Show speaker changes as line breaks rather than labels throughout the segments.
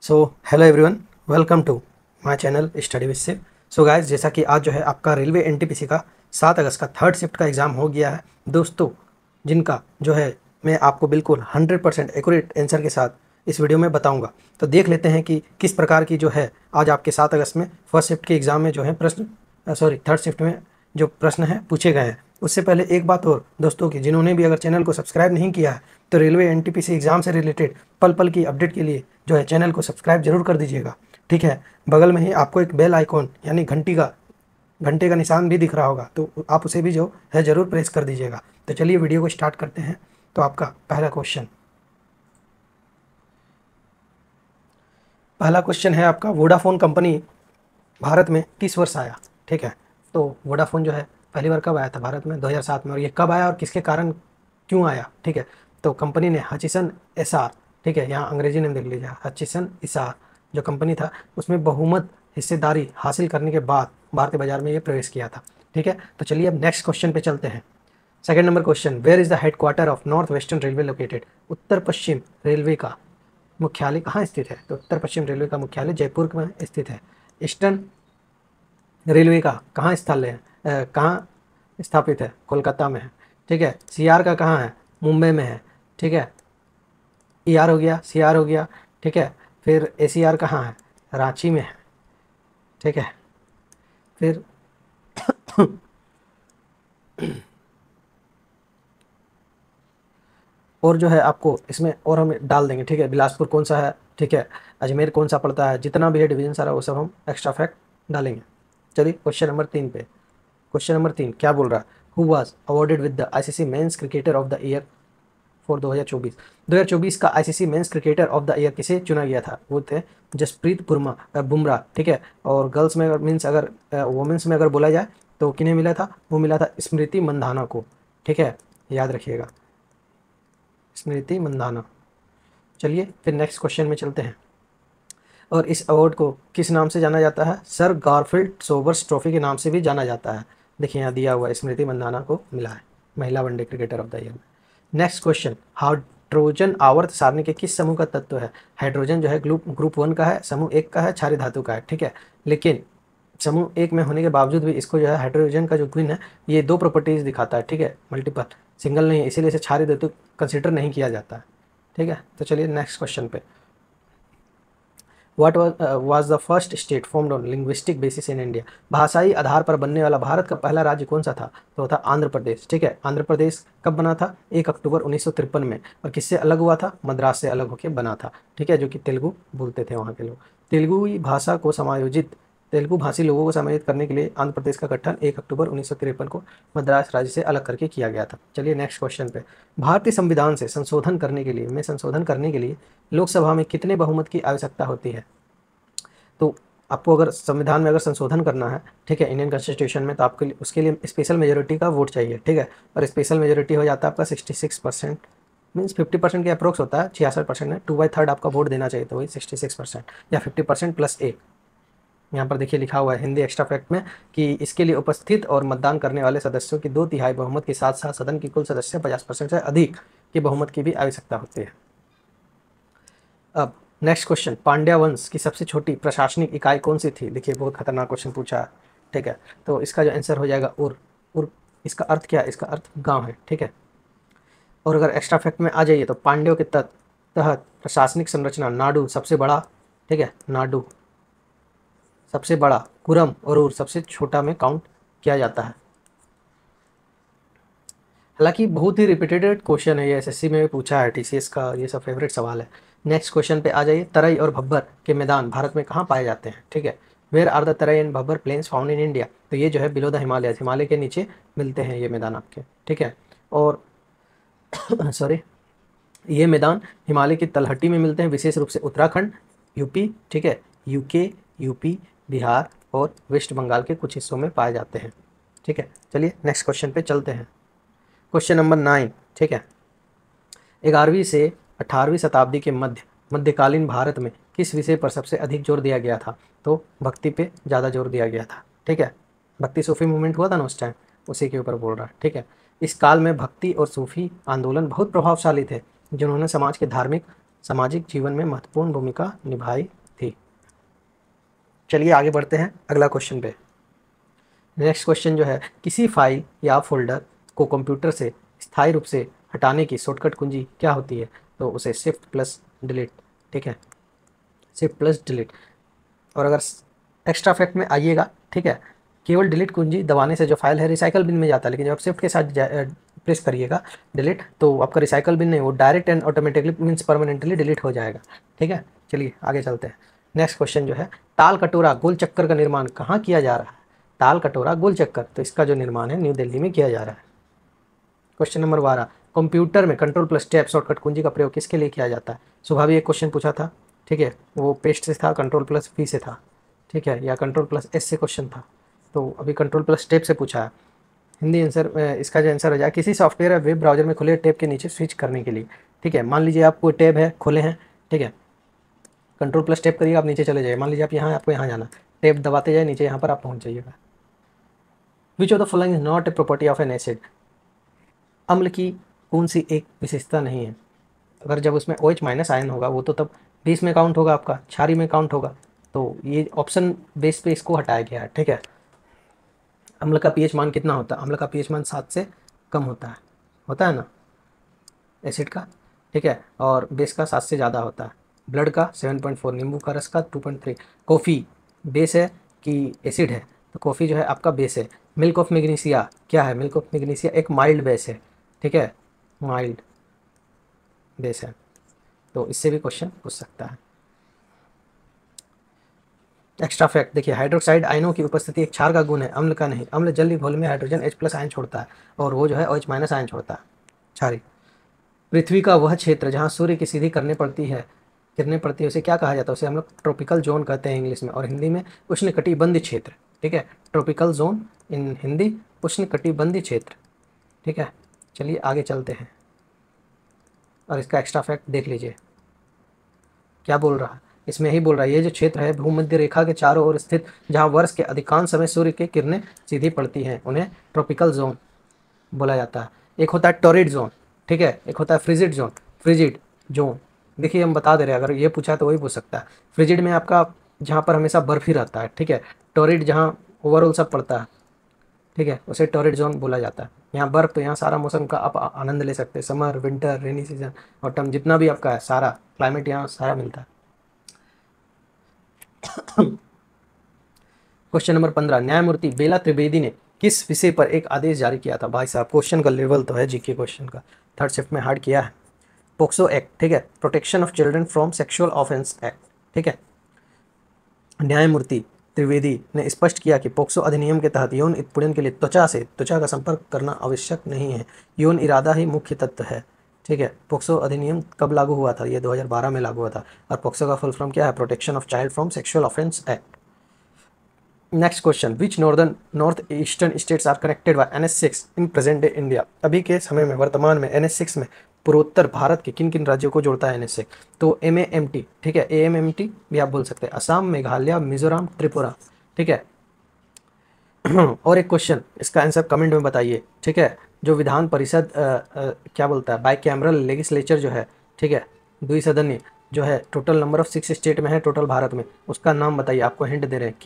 So hello everyone, welcome to my channel study with Shiv. So guys, जैसा कि आज जो है आपका रेलवे एनटीपीसी का 7 अगस्त का थर्ड शिफ्ट का एग्ज़ाम हो गया है दोस्तों, जिनका जो है मैं आपको बिल्कुल 100% एक्यूरेट आंसर के साथ इस वीडियो में बताऊंगा। तो देख लेते हैं कि किस प्रकार की जो है आज आपके 7 अगस्त में फर्स्ट शिफ्ट के एग्ज़ाम में जो है थर्ड शिफ्ट में जो प्रश्न है पूछे गए हैं। उससे पहले एक बात और दोस्तों की, जिन्होंने भी अगर चैनल को सब्सक्राइब नहीं किया है तो रेलवे एनटीपीसी एग्ज़ाम से रिलेटेड पल पल की अपडेट के लिए जो है चैनल को सब्सक्राइब जरूर कर दीजिएगा। ठीक है, बगल में ही आपको एक बेल आइकॉन यानी घंटे का निशान भी दिख रहा होगा, तो आप उसे भी जो है ज़रूर प्रेस कर दीजिएगा। तो चलिए वीडियो को स्टार्ट करते हैं। तो आपका पहला क्वेश्चन है आपका, वोडाफोन कंपनी भारत में किस वर्ष आया? ठीक है, तो वोडाफोन जो है पहली बार कब आया था भारत में? 2007 में। और ये कब आया और किसके कारण क्यों आया? ठीक है, तो कंपनी ने हचिसन एसआर, ठीक है, यहाँ अंग्रेजी नेम देख लीजिए, हचिसन एसआर जो कंपनी था उसमें बहुमत हिस्सेदारी हासिल करने के बाद भारतीय बाजार में ये प्रवेश किया था। ठीक है, तो चलिए अब नेक्स्ट क्वेश्चन पे चलते हैं। Second number question, where is the headquarter of north western railway located? उत्तर पश्चिम रेलवे का मुख्यालय कहाँ स्थित है? तो उत्तर पश्चिम रेलवे का मुख्यालय जयपुर में स्थित है। ईस्टर्न रेलवे का कहाँ स्थल है, कहाँ स्थापित है? कोलकाता में है। ठीक है, सीआर का कहाँ है? मुंबई में है। ठीक है, ईआर हो गया, सीआर हो गया। ठीक है, फिर एसीआर कहाँ है? रांची में है। ठीक है, फिर और जो है आपको इसमें और हम डाल देंगे। ठीक है, बिलासपुर कौन सा है? ठीक है, अजमेर कौन सा पड़ता है? जितना भी है डिवीजन सारा वो सब हम एक्स्ट्रा फैक्ट डालेंगे। चलिए क्वेश्चन नंबर 3 पे। क्वेश्चन नंबर 3 क्या बोल रहा है? Who was awarded with the ICC men's cricketer of the year for 2024? 2024 का ICC men's cricketer of the year किसे चुना गया था? वो थे जसप्रीत बुमराह। ठीक है, और गर्ल्स में अगर वुमेंस में अगर बोला जाए तो किन्हें मिला था? वो मिला था स्मृति मंधाना को। ठीक है, याद रखिएगा, स्मृति मंधाना। चलिए फिर नेक्स्ट क्वेश्चन में चलते हैं। और इस अवार्ड को किस नाम से जाना जाता है? सर गारफील्ड सोबर्स ट्रॉफी के नाम से भी जाना जाता है। देखिए यहाँ दिया हुआ है, स्मृति मंधाना को मिला है महिला one day cricketer of the year में। नेक्स्ट क्वेश्चन, हाइड्रोजन आवर्त सारणी के किस समूह का तत्व है? हाइड्रोजन जो है ग्रुप 1 का है, समूह 1 का है, क्षारीय धातु का है। ठीक है, लेकिन समूह 1 में होने के बावजूद भी इसको जो है हाइड्रोजन का जो गुण है ये 2 प्रॉपर्टीज दिखाता है। ठीक है, मल्टीपल, सिंगल नहीं है, इसीलिए इसे क्षारीय धातु कंसिडर नहीं किया जाता है। ठीक है, तो चलिए नेक्स्ट क्वेश्चन पे। What was the first state formed on linguistic basis in India? भाषाई आधार पर बनने वाला भारत का पहला राज्य कौन सा था? तो था आंध्र प्रदेश। ठीक है, आंध्र प्रदेश कब बना था? 1 अक्टूबर 1953 में। और किससे अलग हुआ था? मद्रास से अलग होकर बना था। ठीक है, जो कि तेलुगु बोलते थे वहाँ के लोग। तेलुगु भाषी लोगों को समायोजित करने के लिए आंध्र प्रदेश का गठन 1 अक्टूबर 1953 को मद्रास राज्य से अलग करके किया गया था। चलिए नेक्स्ट क्वेश्चन पे। भारतीय संविधान से संशोधन करने के लिए लोकसभा में कितने बहुमत की आवश्यकता होती है? तो आपको अगर संविधान में अगर संशोधन करना है, ठीक है, इंडियन कॉन्स्टिट्यूशन में, तो आपके लिए उसके लिए स्पेशल मेजोरिटी का वोट चाहिए। ठीक है, और स्पेशल मेजोरिटी हो जाता है आपका 66%, मीन्स 50% के अप्रोक्स होता है, 66% है, 2/3 आपका वोट देना चाहिए, तो वही 66% या 50% प्लस 1। यहाँ पर देखिए लिखा हुआ है हिंदी एक्स्ट्रा फैक्ट में कि इसके लिए उपस्थित और मतदान करने वाले सदस्यों की 2/3 बहुमत के साथ साथ सदन की कुल सदस्य 50% से अधिक की बहुमत की भी आवश्यकता होती है। अब नेक्स्ट क्वेश्चन, पांड्या वंश की सबसे छोटी प्रशासनिक इकाई कौन सी थी? देखिए बहुत खतरनाक क्वेश्चन पूछा है। ठीक है, तो इसका जो आंसर हो जाएगा उर। इसका अर्थ क्या है? इसका अर्थ गांव है। ठीक है, और अगर एक्स्ट्रा फैक्ट में आ जाइए तो पांड्यों के तहत प्रशासनिक संरचना नाडु सबसे बड़ा, ठीक है, नाडु सबसे बड़ा, कुरम और उर सबसे छोटा में काउंट किया जाता है। हालांकि बहुत ही रिपीटेड क्वेश्चन है ये, एसएससी में भी पूछा है, टीसीएस का ये सब फेवरेट सवाल है। नेक्स्ट क्वेश्चन पे आ जाइए। तराई और भब्बर के मैदान भारत में कहाँ पाए जाते हैं? ठीक है, where are the Terai and Bhabar plains found in India? तो ये जो है बिलो द हिमालय, हिमालय के नीचे मिलते हैं ये मैदान आपके। ठीक है, और सॉरी, ये मैदान हिमालय की तलहटी में मिलते हैं, विशेष रूप से उत्तराखंड, यूपी, ठीक है, यूपी, बिहार और वेस्ट बंगाल के कुछ हिस्सों में पाए जाते हैं। ठीक है, चलिए नेक्स्ट क्वेश्चन पे चलते हैं। Question number 9। ठीक है, 11वीं से 18वीं शताब्दी के मध्यकालीन भारत में किस विषय पर सबसे अधिक जोर दिया गया था? तो भक्ति पे ज़्यादा जोर दिया गया था। ठीक है, भक्ति सूफी मूवमेंट हुआ था ना उस टाइम, उसी के ऊपर बोल रहा है। ठीक है, इस काल में भक्ति और सूफी आंदोलन बहुत प्रभावशाली थे, जिन्होंने समाज के धार्मिक सामाजिक जीवन में महत्वपूर्ण भूमिका निभाई थी। चलिए आगे बढ़ते हैं अगला क्वेश्चन पे। नेक्स्ट क्वेश्चन जो है, किसी फाइल या फोल्डर को कंप्यूटर से स्थायी रूप से हटाने की शॉर्टकट कुंजी क्या होती है? तो उसे शिफ्ट प्लस डिलीट, ठीक है, शिफ्ट प्लस डिलीट। और अगर एक्स्ट्रा फैक्ट में आइएगा, ठीक है, केवल डिलीट कुंजी दबाने से जो फाइल है रिसाइकल बिन में जाता है, लेकिन जब आप शिफ्ट के साथ प्रेस करिएगा डिलीट, तो आपका रिसाइकल बिन नहीं, वो direct and automatically means permanently delete हो जाएगा, ठीक है। चलिए आगे चलते हैं। नेक्स्ट क्वेश्चन जो है, ताल कटोरा गोल चक्कर का निर्माण कहाँ किया जा रहा है? ताल कटोरा गोल चक्कर, तो इसका जो निर्माण है न्यू दिल्ली में किया जा रहा है। क्वेश्चन नंबर 12, कंप्यूटर में कंट्रोल प्लस टैब शॉर्टकट कुंजी का प्रयोग किसके लिए किया जाता है? सुबह भी एक क्वेश्चन पूछा था, ठीक है, वो पेस्ट से था, कंट्रोल प्लस वी से था, ठीक है, या कंट्रोल प्लस एस से क्वेश्चन था, तो अभी कंट्रोल प्लस टैब से पूछा है। हिंदी आंसर, इसका जो आंसर हो जाए, किसी सॉफ्टवेयर या वेब ब्राउजर में खुले टैब के नीचे स्विच करने के लिए, ठीक है। मान लीजिए आप कोई टैब है, खोले हैं, ठीक है, कंट्रोल प्लस टैब करिएगा, आप नीचे चले जाइए। मान लीजिए आप यहाँ, आपको यहाँ जाना, टैब दबाते जाए नीचे, यहाँ पर आप पहुँच जाइएगा। Which of the following is not a property of N acid? अम्ल की कौन सी एक विशेषता नहीं है? अगर जब उसमें OH माइनस आयन होगा वो तो तब बेस में काउंट होगा, आपका क्षारीय में काउंट होगा, तो ये ऑप्शन बेस पे इसको हटाया गया है, ठीक है। अम्ल का पीएच मान कितना होता है? अम्ल का पीएच मान 7 से कम होता है ना एसिड का, ठीक है, और बेस का 7 से ज़्यादा होता है। ब्लड का 7.4, नींबू का रस का 2.3। कॉफ़ी बेस है कि एसिड है? तो कॉफ़ी जो है आपका बेस है। मिल्क ऑफ मैग्नीशिया क्या है? मिल्क ऑफ मैग्नीशिया एक माइल्ड बेस है, ठीक है, माइल्ड बेस है, तो इससे भी क्वेश्चन पूछ सकता है। एक्स्ट्रा फैक्ट देखिए, हाइड्रोक्साइड आयनों की उपस्थिति एक क्षार का गुण है, अम्ल का नहीं। अम्ल जल घोल में हाइड्रोजन H+ आयन छोड़ता है और वो जो है OH- आयन छोड़ता है, क्षारी। पृथ्वी का वह क्षेत्र जहाँ सूर्य की सीधी किरणें पड़ती है उसे क्या कहा जाता है? उसे हम लोग ट्रॉपिकल जोन कहते हैं इंग्लिश में, और हिंदी में उष्णकटिबंधीय क्षेत्र, ठीक है। ट्रॉपिकल जोन इन हिंदी उष्णकटिबंधीय क्षेत्र, ठीक है। चलिए आगे चलते हैं और इसका एक्स्ट्रा फैक्ट देख लीजिए क्या बोल रहा है। इसमें यही बोल रहा है, ये जो क्षेत्र है भूमध्य रेखा के चारों ओर स्थित, जहाँ वर्ष के अधिकांश समय सूर्य की किरणें सीधी पड़ती हैं, उन्हें ट्रॉपिकल जोन बोला जाता है। एक होता है टॉरिड जोन, ठीक है, एक होता है फ्रिजिड जोन। फ्रिजिड जोन देखिए हम बता दे रहे हैं, अगर ये पूछा तो वही पूछ सकता है। फ्रिजिड में आपका जहाँ पर हमेशा बर्फ ही रहता है, ठीक है। टॉरिड जहाँ ओवरऑल सब पड़ता है, ठीक है, उसे टॉरिड जोन बोला जाता है। यहाँ बर्फ, तो यहाँ सारा मौसम का आप आनंद ले सकते हैं, summer, winter, rainy season, autumn, जितना भी आपका है सारा क्लाइमेट यहाँ सारा मिलता है। क्वेश्चन नंबर 15, न्यायमूर्ति बेला त्रिवेदी ने किस विषय पर एक आदेश जारी किया था? भाई साहब क्वेश्चन का लेवल तो है जीके क्वेश्चन का, थर्ड शिफ्ट में हार्ड किया है। पोक्सो एक्ट, ठीक है, protection of children from sexual offence act, ठीक है। न्यायमूर्ति त्रिवेदी ने स्पष्ट किया कि पोक्सो अधिनियम के तहत यौन उत्पीड़न के लिए त्वचा का संपर्क करना आवश्यक नहीं है, यौन इरादा ही मुख्य तत्व है, ठीक है। पोक्सो अधिनियम कब लागू हुआ था? ये 2012 में लागू हुआ था, और पोक्सो का फुल फॉर्म क्या है? Protection of child from sexual offence act. Next question, which north eastern states are connected by NH6 in present day India? अभी के समय में, वर्तमान में NH6 में पूर्वोत्तर भारत के किन किन राज्यों को जोड़ता है NH6? तो MAMT, ठीक है, AMMT भी आप बोल सकते हैं, असम, मेघालय, मिजोरम, त्रिपुरा, ठीक है। और एक क्वेश्चन, इसका आंसर कमेंट में बताइए, ठीक है। जो विधान परिषद क्या बोलता है, बाइकैमरल लेजिस्लेचर जो है, ठीक है, द्विसदनीय जो है, टोटल नंबर ऑफ 6 स्टेट में है टोटल भारत में, उसका नाम बताइए। आपको हिंट दे रहे हैं,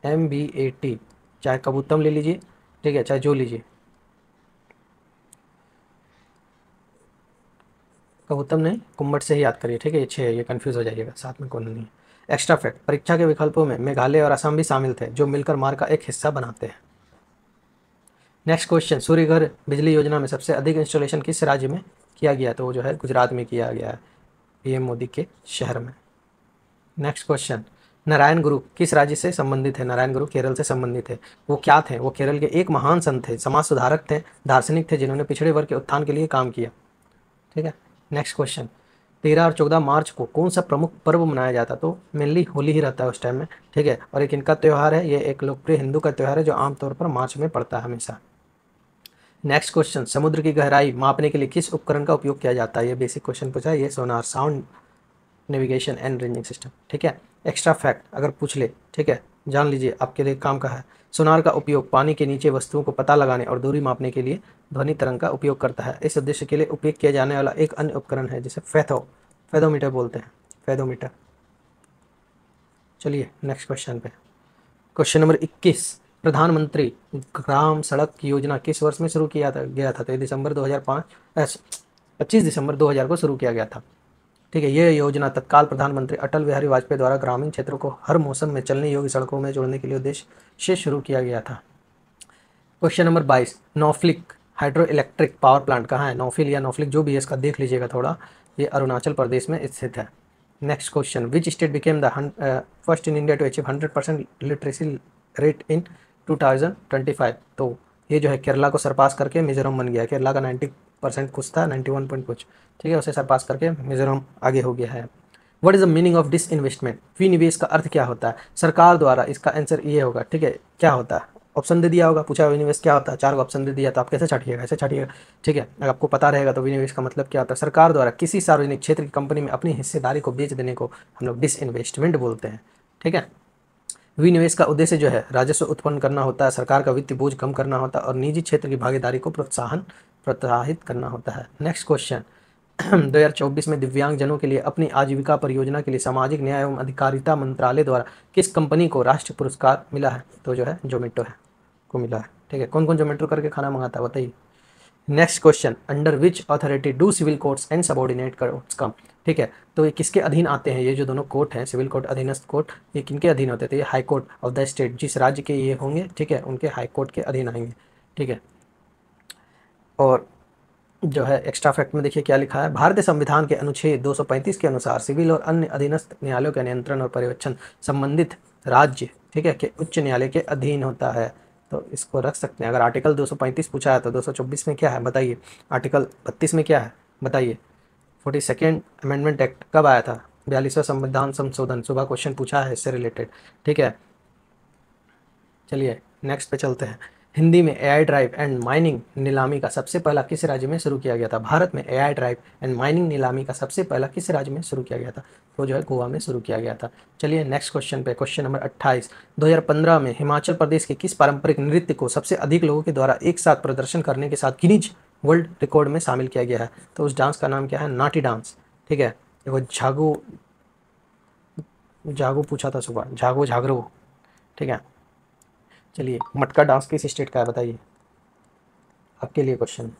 KUMBAT, चाहे कबूतम ले लीजिए, ठीक है, चाहे जो लीजिए, कबूतम नहीं, कुम्बट से ही याद करिए, ठीक है, ये 6 है, ये कन्फ्यूज़ हो जाइएगा, साथ में कौन नहीं है। एक्स्ट्रा फैक्ट, परीक्षा के विकल्पों में मेघालय और असम भी शामिल थे, जो मिलकर मार्ग का एक हिस्सा बनाते हैं। नेक्स्ट क्वेश्चन, सूर्य घर बिजली योजना में सबसे अधिक इंस्टॉलेशन किस राज्य में किया गया? तो वो जो है गुजरात में किया गया है, PM मोदी के शहर में। नेक्स्ट क्वेश्चन, नारायण गुरु किस राज्य से संबंधित है? नारायण गुरु केरल से संबंधित है। वो क्या थे? वो केरल के एक महान संत थे, समाज सुधारक थे, दार्शनिक थे, जिन्होंने पिछड़े वर्ग के उत्थान के लिए काम किया, ठीक है। नेक्स्ट क्वेश्चन, 13 और 14 मार्च को कौन सा प्रमुख पर्व मनाया जाता? तो मेनली होली ही रहता है उस टाइम में, ठीक है। और एक इनका त्यौहार है, ये एक लोकप्रिय हिंदू का त्यौहार है जो आमतौर पर मार्च में पड़ता है हमेशा। नेक्स्ट क्वेश्चन, समुद्र की गहराई मापने के लिए किस उपकरण का उपयोग किया जाता है? ये बेसिक क्वेश्चन पूछा है, ये sonar, sound navigation and ranging system, ठीक है। एक्स्ट्रा फैक्ट अगर पूछ ले, ठीक है, जान लीजिए, आपके लिए काम का है। सोनार का उपयोग पानी के नीचे वस्तुओं को पता लगाने और दूरी मापने के लिए ध्वनि तरंग का उपयोग करता है। इस उद्देश्य के लिए उपयोग किया जाने वाला एक अन्य उपकरण है जिसे फेदोमीटर बोलते हैं, फेदोमीटर। चलिए नेक्स्ट क्वेश्चन पे, क्वेश्चन नंबर 21, प्रधानमंत्री ग्राम सड़क योजना किस वर्ष में शुरू किया गया था? तो ये दिसंबर 2005, 25 दिसंबर 2000 को शुरू किया गया था। ठीक है, ये योजना तत्काल प्रधानमंत्री अटल बिहारी वाजपेयी द्वारा ग्रामीण क्षेत्रों को हर मौसम में चलने योग्य सड़कों में जोड़ने के लिए उद्देश्य से शुरू किया गया था। क्वेश्चन नंबर 22, नौफलिक हाइड्रो इलेक्ट्रिक पावर प्लांट कहाँ है? नौफिल या नौफलिक जो भी है, इसका देख लीजिएगा थोड़ा, ये अरुणाचल प्रदेश में स्थित है। Next question, which state became the first in India to achieve 100% literacy rate in 2025? तो ये जो है केरला को सरपास करके मिजोरम बन गया। केरला का 90% कुछ था, 91 पॉइंट कुछ, ठीक है, उसे सरपास करके मिजोरम आगे हो गया है। What is the meaning of disinvestment? विनिवेश का अर्थ क्या होता है? सरकार द्वारा, इसका आंसर ये होगा, ठीक है, क्या होता है? ऑप्शन दे दिया होगा, पूछा विनिवेश क्या होता है, 4 ऑप्शन दे दिया, तो आप कैसे छाटिएगा? ऐसे छाटिएगा, ठीक है। अगर आपको पता रहेगा तो विनिवेश का मतलब क्या होता है? सरकार द्वारा किसी सार्वजनिक क्षेत्र की कंपनी में अपनी हिस्सेदारी को बेच देने को हम लोग डिस इन्वेस्टमेंट बोलते हैं, ठीक है। विनिवेश का उद्देश्य जो है राजस्व उत्पन्न करना होता है, सरकार का वित्तीय बोझ कम करना होता है और निजी क्षेत्र की भागीदारी को प्रोत्साहित करना होता है। नेक्स्ट क्वेश्चन, 2024 में दिव्यांगजनों के लिए अपनी आजीविका परियोजना के लिए सामाजिक न्याय एवं अधिकारिता मंत्रालय द्वारा किस कंपनी को राष्ट्रीय पुरस्कार मिला है? तो जो है जोमेटो है को मिला है, ठीक है। कौन कौन जोमेटो करके खाना मंगाता है बताइए। Next question, under which authority do civil courts and subordinate courts come? ठीक है, तो ये किसके अधीन आते हैं? ये जो दोनों कोर्ट हैं, सिविल कोर्ट, अधीनस्थ कोर्ट, ये किनके अधीन होते थे? ये high court of the state, जिस राज्य के ये होंगे, ठीक है, उनके हाई कोर्ट के अधीन आएंगे, ठीक है। और जो है एक्स्ट्रा फैक्ट में देखिए क्या लिखा है, भारतीय संविधान के अनुच्छेद 235 के अनुसार सिविल और अन्य अधीनस्थ न्यायालयों के नियंत्रण और पर्यवेक्षण संबंधित राज्य, ठीक है, के उच्च न्यायालय के अधीन होता है। तो इसको रख सकते हैं। अगर आर्टिकल 235 पूछा है तो 224 में क्या है बताइए, आर्टिकल 32 में क्या है बताइए। 42nd अमेंडमेंट एक्ट कब आया था? 42वां संविधान संशोधन, सुबह क्वेश्चन पूछा है इससे रिलेटेड, ठीक है। चलिए नेक्स्ट पे चलते हैं। हिंदी में एआई ड्राइव एंड माइनिंग नीलामी का सबसे पहला किस राज्य में शुरू किया गया था? भारत में एआई ड्राइव एंड माइनिंग नीलामी का सबसे पहला किस राज्य में शुरू किया गया था? तो जो है गोवा में शुरू किया गया था। चलिए नेक्स्ट क्वेश्चन पे, क्वेश्चन नंबर 28, 2015 में हिमाचल प्रदेश के किस पारंपरिक नृत्य को सबसे अधिक लोगों के द्वारा एक साथ प्रदर्शन करने के साथ गिनीज वर्ल्ड रिकॉर्ड में शामिल किया गया है? तो उस डांस का नाम क्या है? नाटी डांस, ठीक है। वो जागो पूछा था सुबह, जागो झागरो, ठीक है। चलिए मटका डांस किस स्टेट का है बताइए, आपके लिए क्वेश्चन,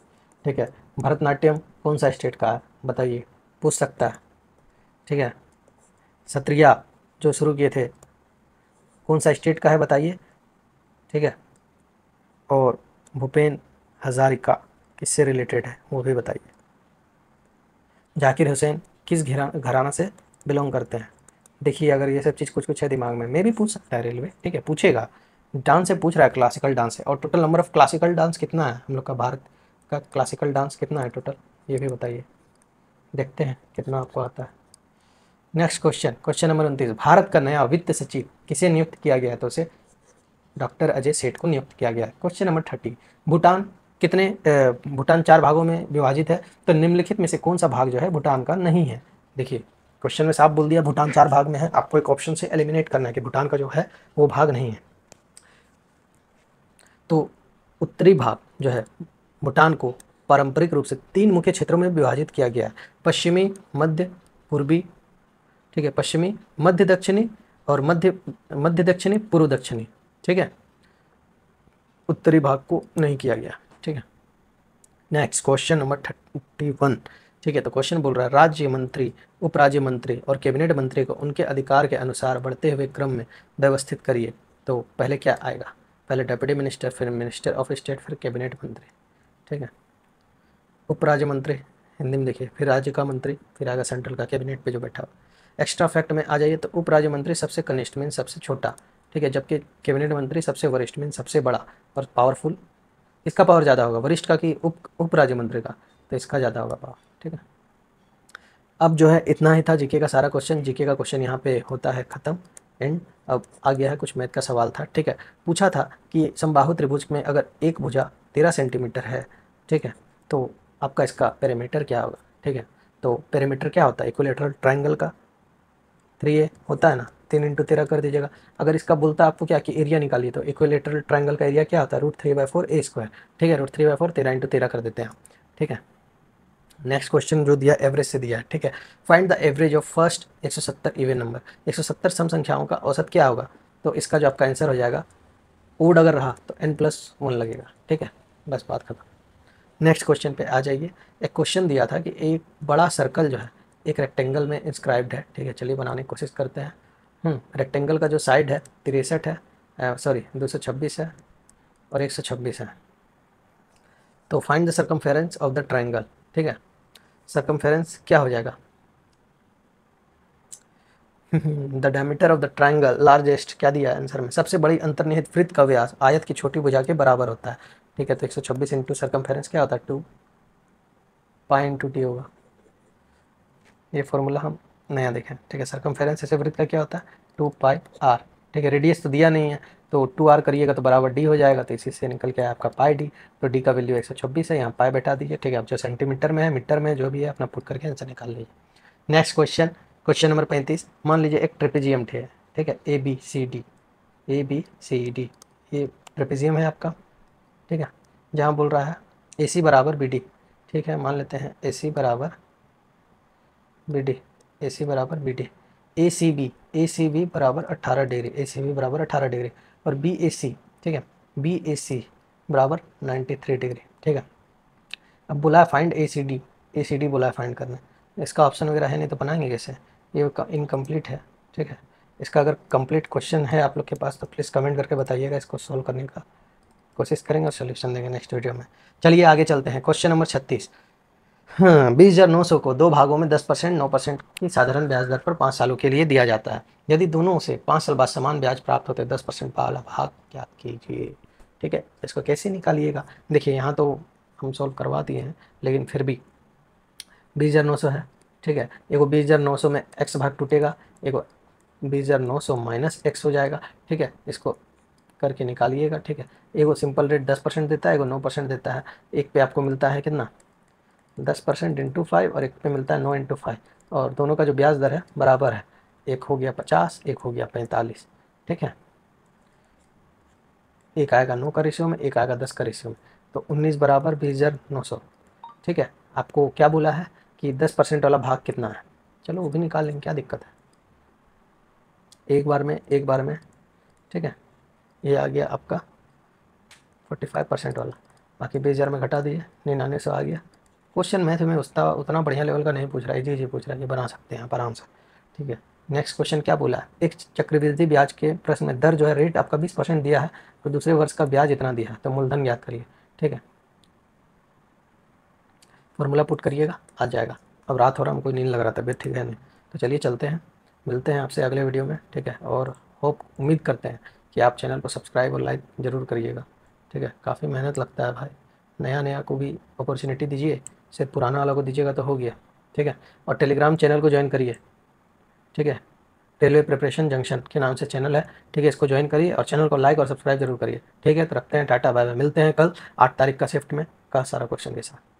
ठीक है। भरतनाट्यम कौन सा स्टेट का है बताइए, पूछ सकता है, ठीक है। सत्रिया जो शुरू किए थे कौन सा स्टेट का है बताइए, ठीक है। और भूपेन हजारिका किससे रिलेटेड है वो भी बताइए। जाकिर हुसैन किस घराना से बिलोंग करते हैं? देखिए अगर ये सब चीज़ कुछ कुछ है दिमाग में, मैं भी पूछ सकता है रेलवे, ठीक है, पूछेगा। डांस से पूछ रहा है, क्लासिकल डांस है। और total number of classical dance कितना है हम लोग का, भारत का क्लासिकल डांस कितना है टोटल, ये भी बताइए, देखते हैं कितना आपको आता है। Next question, question number 29, Bharat का नया वित्त सचिव किसे नियुक्त किया गया है? तो उसे डॉक्टर अजय सेठ को नियुक्त किया गया है। क्वेश्चन नंबर 30, भूटान भूटान 4 भागों में विभाजित है, तो निम्नलिखित में से कौन सा भाग जो है भूटान का नहीं है? देखिए क्वेश्चन में साफ बोल दिया भूटान 4 भाग में है, आपको एक ऑप्शन से एलिमिनेट करना है कि भूटान का जो है वो भाग नहीं है। तो उत्तरी भाग जो है भूटान को पारंपरिक रूप से 3 मुख्य क्षेत्रों में विभाजित किया गया है, पश्चिमी, मध्य, पूर्वी, ठीक है, पश्चिमी, मध्य दक्षिणी और मध्य दक्षिणी, पूर्व दक्षिणी, ठीक है। उत्तरी भाग को नहीं किया गया, ठीक है। नेक्स्ट क्वेश्चन नंबर 31, ठीक है। तो क्वेश्चन बोल रहा है राज्य मंत्री, उप राज्य मंत्री और कैबिनेट मंत्री को उनके अधिकार के अनुसार बढ़ते हुए क्रम में व्यवस्थित करिए। तो पहले क्या आएगा? पहले डेप्यूटी मिनिस्टर, फिर मिनिस्टर ऑफ स्टेट, फिर कैबिनेट मंत्री, ठीक है। उप राज्य मंत्री हिंदी में देखिए, फिर राज्य का मंत्री, फिर आएगा सेंट्रल का कैबिनेट पे जो बैठा हुआ। एक्स्ट्रा फैक्ट में आ जाइए तो उप राज्य मंत्री सबसे कनिष्ठ मीन सबसे छोटा, ठीक है, जबकि कैबिनेट मंत्री सबसे वरिष्ठ मीन सबसे बड़ा और पावरफुल। इसका पावर ज़्यादा होगा वरिष्ठ का कि उप राज्य मंत्री का, तो इसका ज़्यादा होगा पावर, ठीक है। अब जो है इतना ही था जीके का सारा क्वेश्चन। जीके का क्वेश्चन यहाँ पे होता है ख़त्म एंड अब आ गया है कुछ मैथ का सवाल था, ठीक है। पूछा था कि समबाहु त्रिभुज में अगर एक भुजा 13 सेंटीमीटर है, ठीक है, तो आपका इसका पेरीमीटर क्या होगा, ठीक है। तो पेरीमीटर क्या होता है? इक्विलेटरल ट्रायंगल का 3a होता है ना, 3 × 13 कर दीजिएगा। अगर इसका बोलता है आपको क्या कि एरिया निकालिए, तो इक्विलेटरल ट्रायंगल का एरिया क्या होता है? √3/4 a², ठीक है। √3/4 13 × 13 कर देते हैं, ठीक है। नेक्स्ट क्वेश्चन जो दिया एवरेज से दिया है, ठीक है। Find the average of first 170 even number. 170 सम संख्याओं का औसत क्या होगा? तो इसका जो आपका आंसर हो जाएगा, ओड अगर रहा तो n+1 लगेगा, ठीक है। बस बात खत्म। नेक्स्ट क्वेश्चन पे आ जाइए। एक क्वेश्चन दिया था कि एक बड़ा सर्कल जो है एक रेक्टेंगल में इंस्क्राइब्ड है, ठीक है। चलिए बनाने की कोशिश करते हैं। रेक्टेंगल का जो साइड है 63 है, सॉरी 226 है और 126 है। तो find the circumference of the triangle, ठीक है। सर्कमफेरेंस क्या हो जाएगा? The diameter of the triangle largest, क्या दिया है आंसर में? सबसे बड़ी अंतर्निहित वृत्त का व्यास आयत की छोटी भुजा के बराबर होता है, ठीक है। तो 126 इंटू सर्कमफेरेंस क्या होता है? 2 पाई इंटू टी होगा। ये फॉर्मूला हम नया देखें, ठीक है। सर्कमफेरेंस ऐसे वृत्त का क्या होता है? 2 पाई आर, ठीक है। रेडियस तो दिया नहीं है, तो 2r करिएगा तो बराबर डी हो जाएगा, तो इसी से निकल के आया आपका पाई डी। तो डी का वैल्यू 126 है, यहाँ पाई बैठा दीजिए, ठीक है। अब जो सेंटीमीटर में है, मीटर में जो भी है अपना पुट करके आंसर निकाल लीजिए। Next question, question number 35। मान लीजिए एक ट्रेपेजियम है, ठीक है, A B C D, A B C D, ये ट्रेपेजियम है आपका, ठीक है। जहाँ बोल रहा है ए सी बराबर बी डी, ठीक है। मान लेते हैं ए सी बराबर बी डी, ए सी बराबर बी डी, ए सी बी बराबर 18 डिग्री, ए सी बी बराबर 18 डिग्री, और बी ए सी, ठीक है, बी ए सी बराबर 93 डिग्री, ठीक है। अब बोला है फाइंड ए सी डी बोला है फाइंड करना। इसका ऑप्शन वगैरह है नहीं तो बनाएंगे कैसे? ये इनकम्प्लीट है, ठीक है। इसका अगर कंप्लीट क्वेश्चन है आप लोग के पास तो प्लीज़ कमेंट करके बताइएगा, इसको सॉल्व करने का कोशिश करेंगे और सोल्यूशन देंगे नेक्स्ट वीडियो में। चलिए आगे चलते हैं। Question number 36। हाँ, 20,900 को दो भागों में 10%, 9% की साधारण ब्याज दर पर 5 सालों के लिए दिया जाता है। यदि दोनों से 5 साल बाद समान ब्याज प्राप्त होते 10% वाला भाग ज्ञात कीजिए, ठीक है। इसको कैसे निकालिएगा? देखिए यहाँ तो हम सॉल्व करवा दिए हैं, लेकिन फिर भी 20,900 है, ठीक है। एगो 20,900 में x भाग टूटेगा, एगो 20,900 माइनस x हो जाएगा, ठीक है। इसको करके निकालिएगा, ठीक है। एगो सिंपल रेट 10% देता है, एगो 9% देता है। एक पे आपको मिलता है कितना? 10% इंटू 5, और एक पे मिलता है 9 इंटू 5, और दोनों का जो ब्याज दर है बराबर है। एक हो गया 50, एक हो गया 45, ठीक है। एक आएगा 9 का रेशियो में, एक आएगा 10 का रेशियो में, तो 19 बराबर 20,900, ठीक है। आपको क्या बोला है कि 10% वाला भाग कितना है? चलो वो भी निकाल लेंगे, क्या दिक्कत है। एक बार में, ठीक है। ये आ गया आपका 45% वाला, बाकी 20,000 में घटा दिए, 9900 आ गया। क्वेश्चन मैथ में उतना बढ़िया लेवल का नहीं पूछ रहा है, जी पूछ रहा है, ये बना सकते हैं आप आराम से, ठीक है। नेक्स्ट क्वेश्चन क्या बोला है? एक चक्रवृद्धि ब्याज के प्रश्न में दर जो है रेट आपका 20% दिया है, तो दूसरे वर्ष का ब्याज इतना दिया है, तो मूलधन ज्ञात करिए, ठीक है। फॉर्मूला पुट करिएगा, आ जाएगा। अब रात हो रहा, हमको नींद लग रहा, तबीयत ठीक है नहीं, तो चलिए चलते हैं, मिलते हैं आपसे अगले वीडियो में, ठीक है। और उम्मीद करते हैं कि आप चैनल को सब्सक्राइब और लाइक ज़रूर करिएगा, ठीक है। काफ़ी मेहनत लगता है भाई, नया को भी अपॉर्चुनिटी दीजिए, सिर्फ पुराना वाला को दीजिएगा तो हो गया, ठीक है। और टेलीग्राम चैनल को ज्वाइन करिए, ठीक है। रेलवे प्रिपरेशन जंक्शन के नाम से चैनल है, ठीक है। इसको ज्वाइन करिए और चैनल को लाइक और सब्सक्राइब जरूर करिए, ठीक है। तो रखते हैं, टाटा बाय बाय, मिलते हैं कल 8 तारीख का शिफ्ट में का सारा क्वेश्चन के साथ।